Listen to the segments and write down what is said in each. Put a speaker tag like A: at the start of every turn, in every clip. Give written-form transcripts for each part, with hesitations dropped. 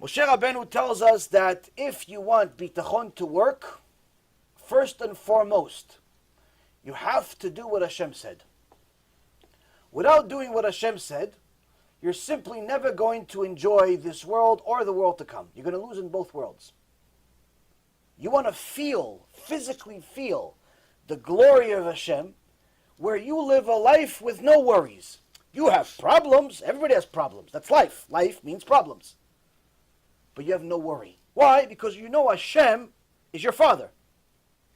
A: Moshe Rabbeinu tells us that if you want Bitachon to work, first and foremost, you have to do what Hashem said. Without doing what Hashem said, you're simply never going to enjoy this world or the world to come. You're going to lose in both worlds. You want to physically feel the glory of Hashem, where you live a life with no worries. You have problems. Everybody has problems. That's life. Life means problems. But you have no worry. Why? Because you know Hashem is your father.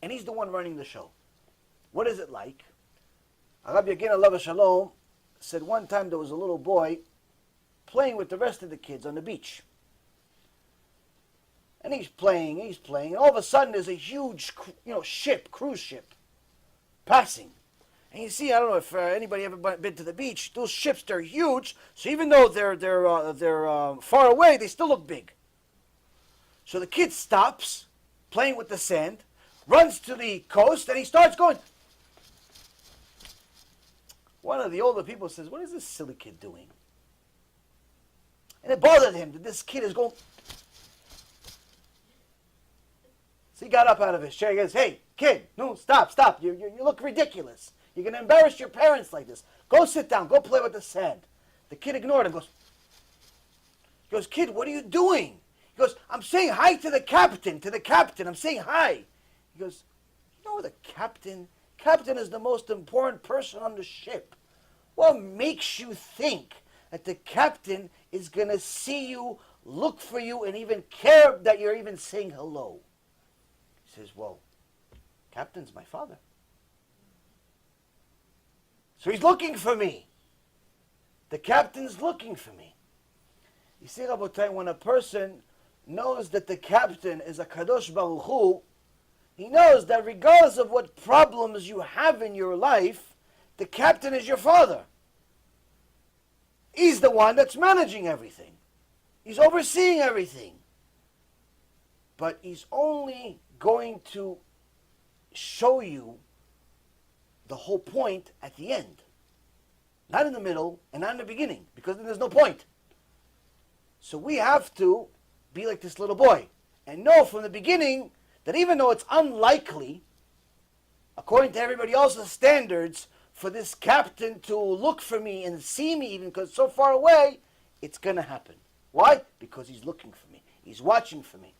A: And he's the one running the show. What is it like? Rabbi Yaron alav shalom said one time there was a little boy playing with the rest of the kids on the beach. And he's playing, and all of a sudden there's a huge, cruise ship, passing. And you see, I don't know if anybody ever been to the beach, those ships, they're huge, so even though they're far away, they still look big. So the kid stops, playing with the sand, runs to the coast, and he starts going. One of the older people says, "What is this silly kid doing?" And it bothered him that this kid is going. So he got up out of his chair. He goes, "Hey, kid, no, stop. You look ridiculous. You're going to embarrass your parents like this. Go sit down. Go play with the sand." The kid ignored him. He goes, "Kid, what are you doing?" He goes, "I'm saying hi to the captain. I'm saying hi." He goes, "You know the captain? Captain is the most important person on the ship. What makes you think that the captain is going to see you, look for you, and even care that you're even saying hello?" He says, "Well, captain's my father. So he's looking for me. The captain's looking for me." You see, Rabotai, when a person knows that the captain is a Kadosh Baruch Hu, he knows that regardless of what problems you have in your life, the captain is your father. He's the one that's managing everything. He's overseeing everything. But he's only going to show you the whole point at the end. Not in the middle and not in the beginning, because then there's no point. So we have to be like this little boy and know from the beginning that even though it's unlikely, according to everybody else's standards, for this captain to look for me and see me even because it's so far away, it's going to happen. Why? Because he's looking for me. He's watching for me.